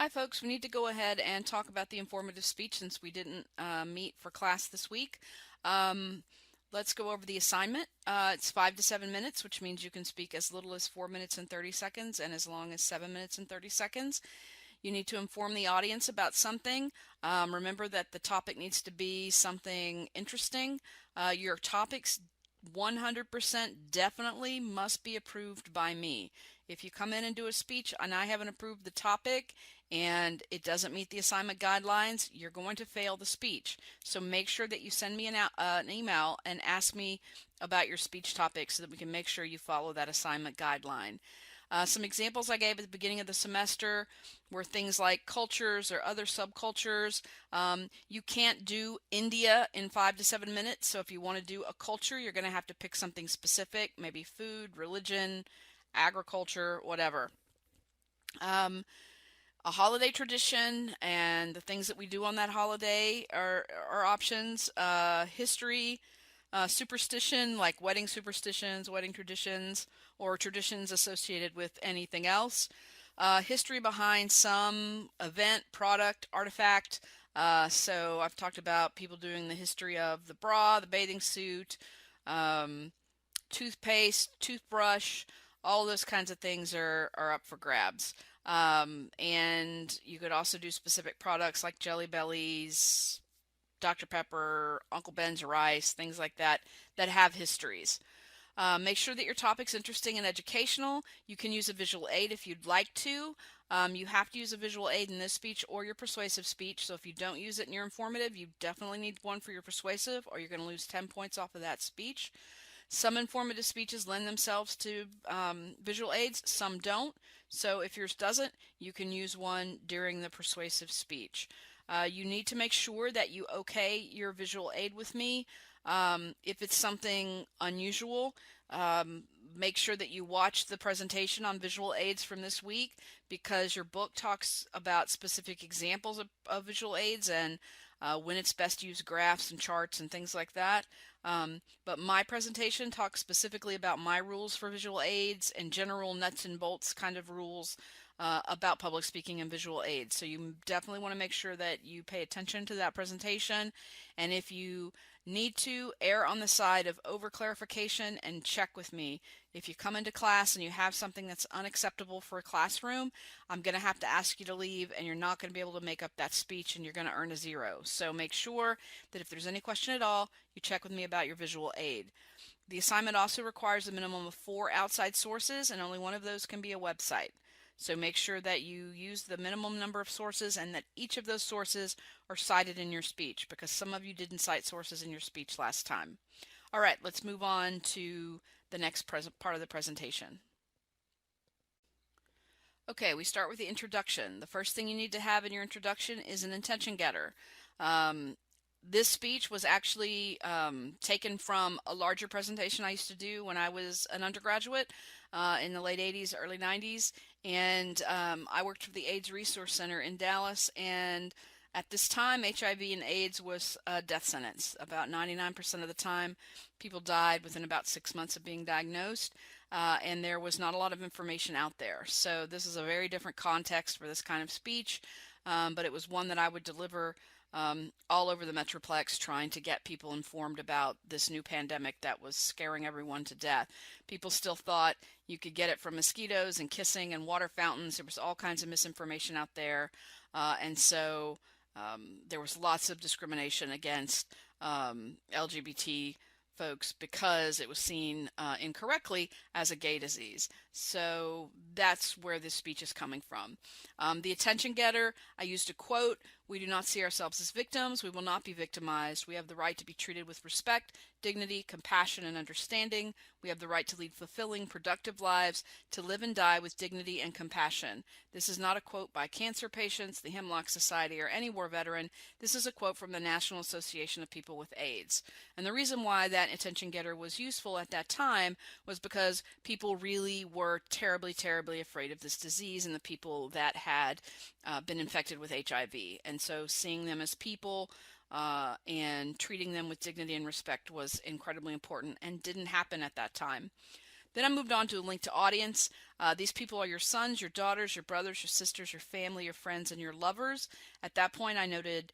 Hi, folks. We need to go ahead and talk about the informative speech since we didn't meet for class this week. Um, let's go over the assignment. It's 5 to 7 minutes, which means you can speak as little as 4 minutes and 30 seconds and as long as 7 minutes and 30 seconds. You need to inform the audience about something. Remember that the topic needs to be something interesting. Your topics 100% definitely must be approved by me. If you come in and do a speech and I haven't approved the topic and it doesn't meet the assignment guidelines, you're going to fail the speech. So make sure that you send me an email and ask me about your speech topic so that we can make sure you follow that assignment guideline. Some examples I gave at the beginning of the semester were things like cultures or other subcultures. You can't do India in 5 to 7 minutes. So if you want to do a culture, you're going to have to pick something specific, maybe food, religion, agriculture, whatever. A holiday tradition and the things that we do on that holiday are options. History, superstition, like wedding superstitions, wedding traditions, or traditions associated with anything else. History behind some event, product, artifact. So I've talked about people doing the history of the bra, the bathing suit, um, toothpaste, toothbrush, all those kinds of things are up for grabs. And you could also do specific products like Jelly Bellies, Dr. Pepper, Uncle Ben's rice, things like that that have histories. Make sure that your topic's interesting and educational. You can use a visual aid if you'd like to. You have to use a visual aid in this speech or your persuasive speech. So if you don't use it in your informative, you definitely need one for your persuasive, or you're going to lose 10 points off of that speech. Some informative speeches lend themselves to visual aids, some don't. So if yours doesn't, you can use one during the persuasive speech. You need to make sure that you okay your visual aid with me. If it's something unusual, make sure that you watch the presentation on visual aids from this week, because your book talks about specific examples of visual aids and when it's best to use graphs and charts and things like that. But my presentation talks specifically about my rules for visual aids and general nuts and bolts kind of rules about public speaking and visual aids. So you definitely want to make sure that you pay attention to that presentation. And if you need to, err on the side of over clarification and check with me. If you come into class and you have something that's unacceptable for a classroom, I'm going to have to ask you to leave, and you're not going to be able to make up that speech, and you're going to earn a 0. So make sure that if there's any question at all, you check with me about your visual aid. The assignment also requires a minimum of 4 outside sources, and only one of those can be a website. So make sure that you use the minimum number of sources and that each of those sources are cited in your speech, because some of you didn't cite sources in your speech last time. All right, let's move on to the next part of the presentation. Okay, we start with the introduction. The first thing you need to have in your introduction is an intention getter. This speech was actually taken from a larger presentation I used to do when I was an undergraduate in the late 80s, early 90s. And I worked for the AIDS Resource Center in Dallas. And at this time, HIV and AIDS was a death sentence. About 99% of the time, people died within about 6 months of being diagnosed. And there was not a lot of information out there. So this is a very different context for this kind of speech, but it was one that I would deliver all over the Metroplex, trying to get people informed about this new pandemic that was scaring everyone to death. People still thought you could get it from mosquitoes and kissing and water fountains. There was all kinds of misinformation out there. And so there was lots of discrimination against LGBT folks because it was seen incorrectly as a gay disease. So that's where this speech is coming from. The attention getter, I used a quote: "We do not see ourselves as victims. We will not be victimized. We have the right to be treated with respect, dignity, compassion, and understanding. We have the right to lead fulfilling, productive lives, to live and die with dignity and compassion." This is not a quote by cancer patients, the Hemlock Society, or any war veteran. This is a quote from the National Association of People with AIDS. And the reason why that attention getter was useful at that time was because people really were terribly, terribly afraid of this disease and the people that had been infected with HIV. And so seeing them as people and treating them with dignity and respect was incredibly important and didn't happen at that time. Then I moved on to a link to audience. These people are your sons, your daughters, your brothers, your sisters, your family, your friends, and your lovers. At that point, I noted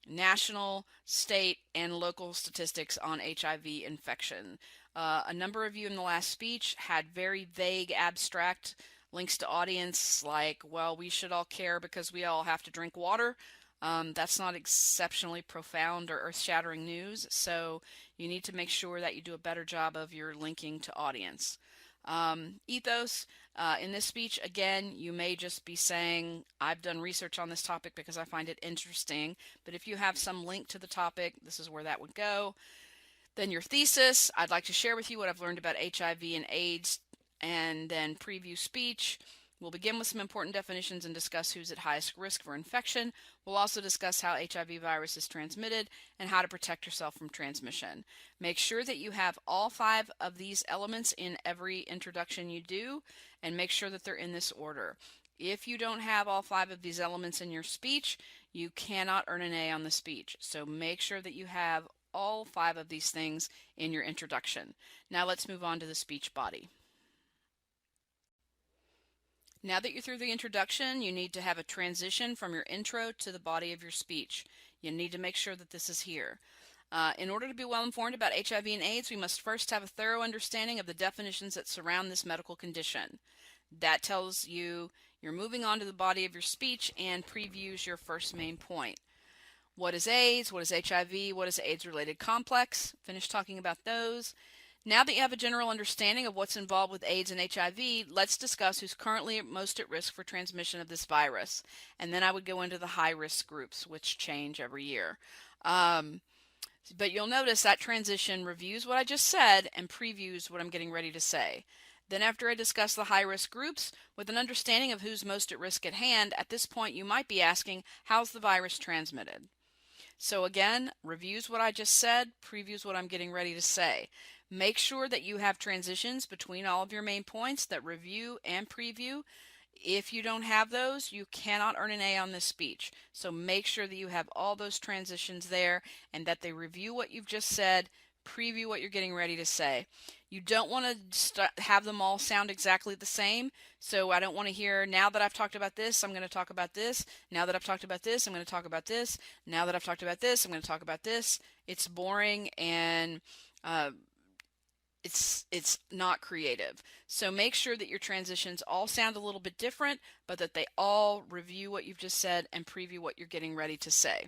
national, state, and local statistics on HIV infection. A number of you in the last speech had very vague, abstract links to audience, like, well, we should all care because we all have to drink water. That's not exceptionally profound or earth-shattering news, so you need to make sure that you do a better job of your linking to audience. Ethos, in this speech, again, you may just be saying, I've done research on this topic because I find it interesting, but if you have some link to the topic, this is where that would go. Then your thesis, I'd like to share with you what I've learned about HIV and AIDS, and then preview speech. We'll begin with some important definitions and discuss who's at highest risk for infection. We'll also discuss how HIV virus is transmitted and how to protect yourself from transmission. Make sure that you have all 5 of these elements in every introduction you do, and make sure that they're in this order. If you don't have all 5 of these elements in your speech, you cannot earn an A on the speech. So make sure that you have all 5 of these things in your introduction. Now let's move on to the speech body. Now that you're through the introduction, you need to have a transition from your intro to the body of your speech. You need to make sure that this is here. In order to be well informed about HIV and AIDS, we must first have a thorough understanding of the definitions that surround this medical condition. That tells you you're moving on to the body of your speech and previews your first main point. What is AIDS? What is HIV? What is AIDS-related complex? Finish talking about those. Now that you have a general understanding of what's involved with AIDS and HIV, let's discuss who's currently most at risk for transmission of this virus. And then I would go into the high-risk groups, which change every year. But you'll notice that transition reviews what I just said and previews what I'm getting ready to say. Then after I discuss the high-risk groups, with an understanding of who's most at risk at hand, at this point you might be asking, how's the virus transmitted? So again, reviews what I just said, previews what I'm getting ready to say. Make sure that you have transitions between all of your main points that review and preview. If you don't have those, you cannot earn an A on this speech. So make sure that you have all those transitions there and that they review what you've just said, preview what you're getting ready to say. You don't want to have them all sound exactly the same. So I don't want to hear, now that I've talked about this, I'm going to talk about this. Now that I've talked about this, I'm going to talk about this. Now that I've talked about this, I'm going to talk about this. It's boring and it's not creative. So make sure that your transitions all sound a little bit different, but that they all review what you've just said and preview what you're getting ready to say.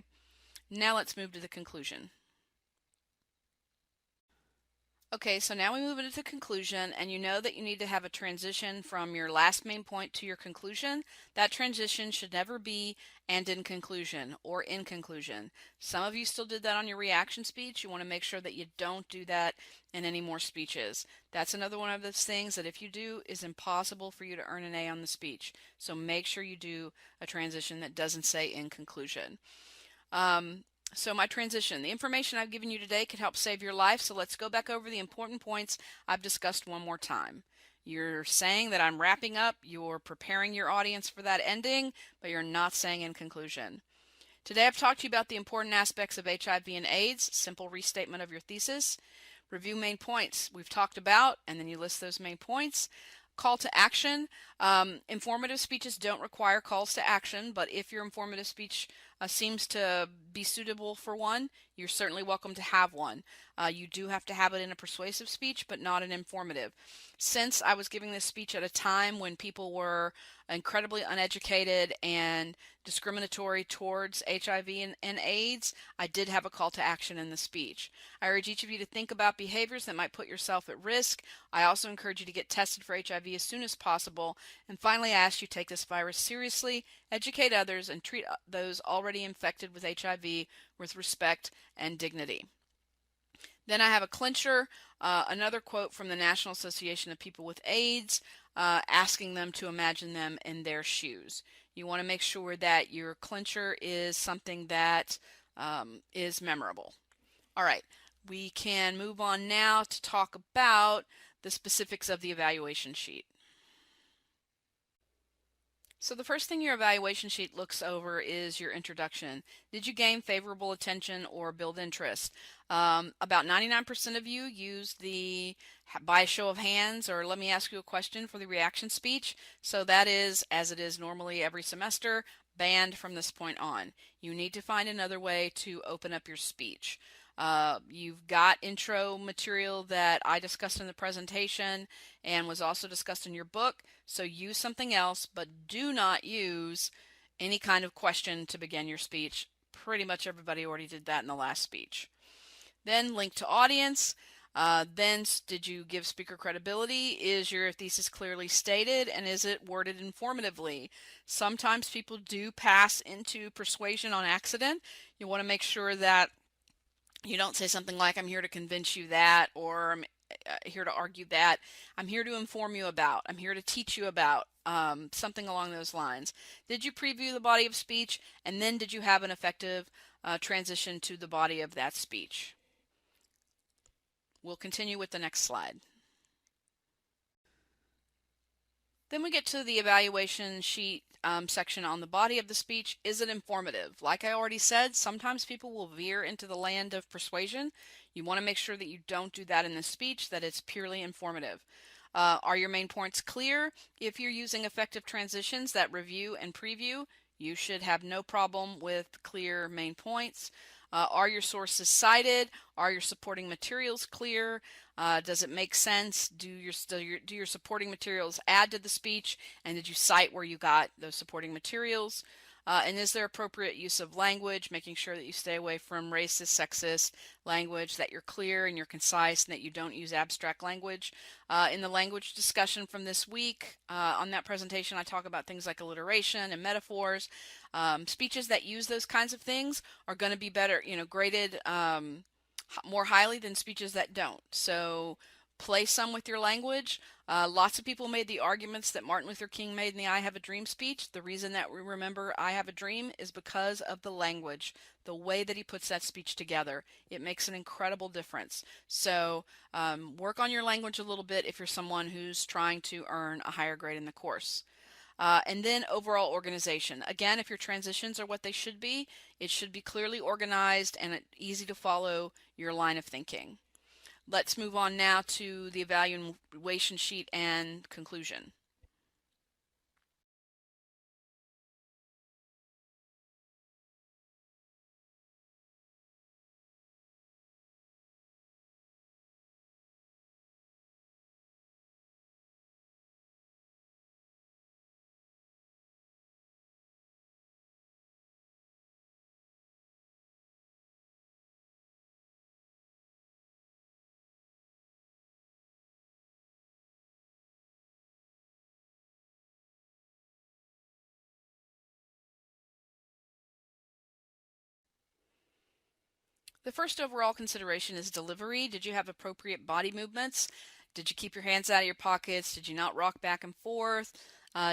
Now let's move to the conclusion. Okay, so now we move into the conclusion, and you know that you need to have a transition from your last main point to your conclusion. That transition should never be "and in conclusion" or "in conclusion." Some of you still did that on your reaction speech. You want to make sure that you don't do that in any more speeches. That's another one of those things that if you do is impossible for you to earn an A on the speech. So make sure you do a transition that doesn't say "in conclusion." So my transition, the information I've given you today could help save your life, so let's go back over the important points I've discussed one more time. You're saying that I'm wrapping up, you're preparing your audience for that ending, but you're not saying "in conclusion." Today I've talked to you about the important aspects of HIV and AIDS, simple restatement of your thesis. Review main points we've talked about, and then you list those main points. Call to action. Informative speeches don't require calls to action, but if your informative speech seems to be suitable for one, you're certainly welcome to have one. You do have to have it in a persuasive speech, but not an informative. Since I was giving this speech at a time when people were incredibly uneducated and discriminatory towards HIV and AIDS, I did have a call to action in the speech. I urge each of you to think about behaviors that might put yourself at risk. I also encourage you to get tested for HIV as soon as possible. And finally, I ask you to take this virus seriously, educate others, and treat those already infected with HIV with respect and dignity. Then I have a clincher, another quote from the National Association of People with AIDS, asking them to imagine them in their shoes. You want to make sure that your clincher is something that is memorable. All right, we can move on now to talk about the specifics of the evaluation sheet. So the first thing your evaluation sheet looks over is your introduction. Did you gain favorable attention or build interest? About 99% of you use the by a show of hands or let me ask you a question for the reaction speech. So that is, as it is normally every semester, banned from this point on. You need to find another way to open up your speech. You've got intro material that I discussed in the presentation and was also discussed in your book. So use something else, but do not use any kind of question to begin your speech. Pretty much everybody already did that in the last speech. Then link to audience. Then did you give speaker credibility? Is your thesis clearly stated and is it worded informatively? Sometimes people do pass into persuasion on accident. You want to make sure that you don't say something like, I'm here to convince you that, or I'm here to argue that. I'm here to inform you about. I'm here to teach you about. Something along those lines. Did you preview the body of speech? And then did you have an effective transition to the body of that speech? We'll continue with the next slide. Then we get to the evaluation sheet section on the body of the speech. Is it informative? Like I already said, sometimes people will veer into the land of persuasion. You want to make sure that you don't do that in the speech, that it's purely informative. Are your main points clear? If you're using effective transitions that review and preview, you should have no problem with clear main points. Are your sources cited? Are your supporting materials clear? Does it make sense? Do your supporting materials add to the speech? And did you cite where you got those supporting materials? And is there appropriate use of language, making sure that you stay away from racist, sexist language, that you're clear and you're concise, and that you don't use abstract language. In the language discussion from this week, on that presentation, I talk about things like alliteration and metaphors. Speeches that use those kinds of things are going to be better, graded more highly than speeches that don't. So play some with your language. Lots of people made the arguments that Martin Luther King made in the I Have a Dream speech. The reason that we remember I Have a Dream is because of the language, the way that he puts that speech together. It makes an incredible difference. So work on your language a little bit if you're someone who's trying to earn a higher grade in the course. And then overall organization. Again, if your transitions are what they should be, it should be clearly organized and easy to follow your line of thinking. Let's move on now to the evaluation sheet and conclusion. The first overall consideration is delivery. Did you have appropriate body movements? Did you keep your hands out of your pockets? Did you not rock back and forth?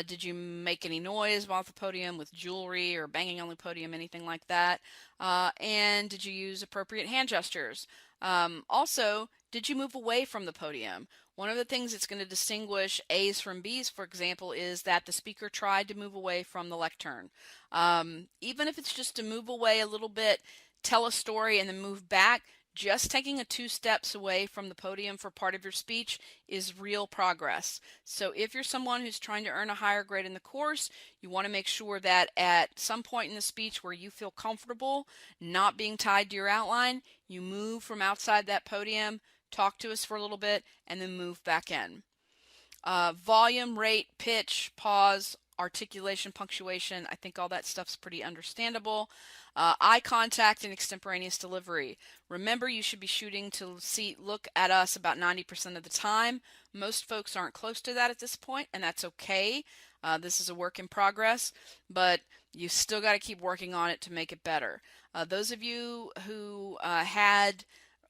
Did you make any noise while at the podium with jewelry or banging on the podium, anything like that? And did you use appropriate hand gestures? Also, did you move away from the podium? One of the things that's going to distinguish A's from B's, for example, is that the speaker tried to move away from the lectern. Even if it's just to move away a little bit, tell a story and then move back, just taking a 2 steps away from the podium for part of your speech is real progress. So if you're someone who's trying to earn a higher grade in the course, you want to make sure that at some point in the speech where you feel comfortable not being tied to your outline, you move from outside that podium, talk to us for a little bit, and then move back in. Volume, rate, pitch, pause, articulation, punctuation, I think all that stuff's pretty understandable. Eye contact and extemporaneous delivery. Remember, you should be shooting to look at us about 90% of the time. Most folks aren't close to that at this point, and that's okay. This is a work in progress, but you still got to keep working on it to make it better. Those of you who had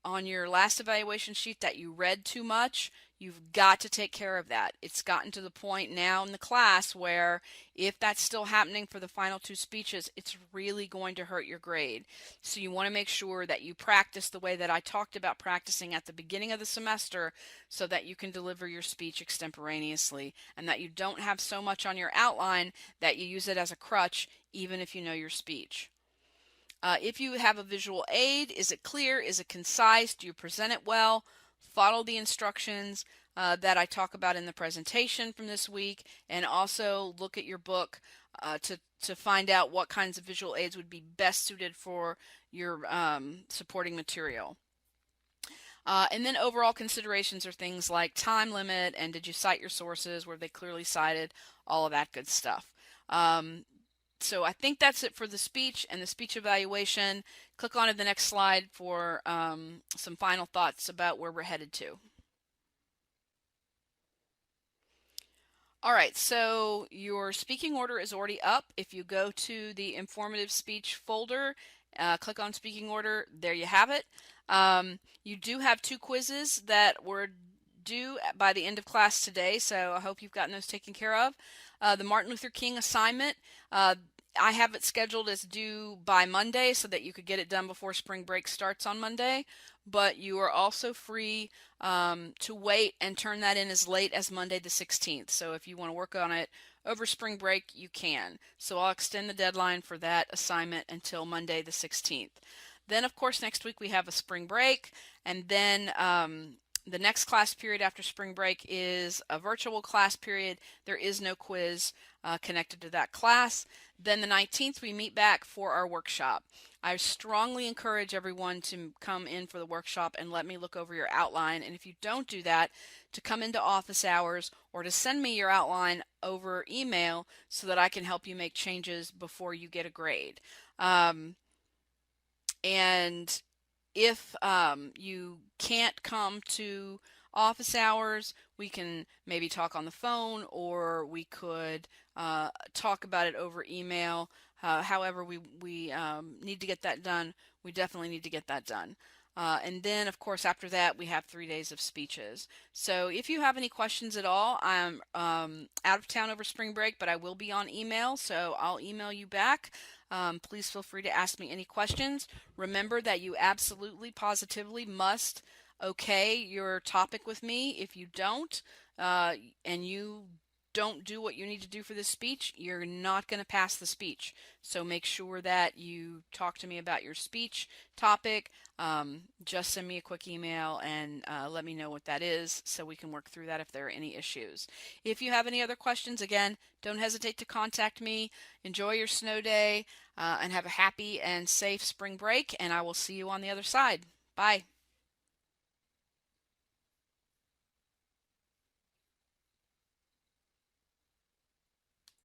on your last evaluation sheet that you read too much, You've got to take care of that. It's gotten to the point now in the class where if that's still happening for the final two speeches, it's really going to hurt your grade. So you want to make sure that you practice the way that I talked about practicing at the beginning of the semester so that you can deliver your speech extemporaneously and that you don't have so much on your outline that you use it as a crutch even if you know your speech. If you have a visual aid, is it clear? Is it concise? Do you present it well? Follow the instructions that I talk about in the presentation from this week, and also look at your book to find out what kinds of visual aids would be best suited for your supporting material. And then overall considerations are things like time limit and did you cite your sources, were they clearly cited, all of that good stuff. So I think that's it for the speech and the speech evaluation. Click on to the next slide for some final thoughts about where we're headed to. All right, so your speaking order is already up. If you go to the informative speech folder, click on speaking order, there you have it. You do have 2 quizzes that were due by the end of class today, so I hope you've gotten those taken care of. The Martin Luther King assignment, I have it scheduled as due by Monday so that you could get it done before spring break starts on Monday, but you are also free to wait and turn that in as late as Monday the 16th. So if you want to work on it over spring break, you can. So I'll extend the deadline for that assignment until Monday the 16th. Then, of course, next week we have a spring break, and then the next class period after spring break is a virtual class period. There is no quiz connected to that class. Then the 19th we meet back for our workshop. I strongly encourage everyone to come in for the workshop and let me look over your outline. And if you don't do that, to come into office hours or to send me your outline over email so that I can help you make changes before you get a grade. And if you can't come to office hours, we can maybe talk on the phone, or we could talk about it over email. However we need to get that done, we definitely need to get that done. And then, of course, after that, we have 3 days of speeches. So if you have any questions at all, I'm out of town over spring break, but I will be on email, so I'll email you back. Please feel free to ask me any questions. Remember that you absolutely, positively must okay your topic with me. If you don't, and you don't do what you need to do for this speech, you're not going to pass the speech. So make sure that you talk to me about your speech topic. Just send me a quick email and let me know what that is so we can work through that if there are any issues. If you have any other questions, again, don't hesitate to contact me. Enjoy your snow day and have a happy and safe spring break, and I will see you on the other side. Bye.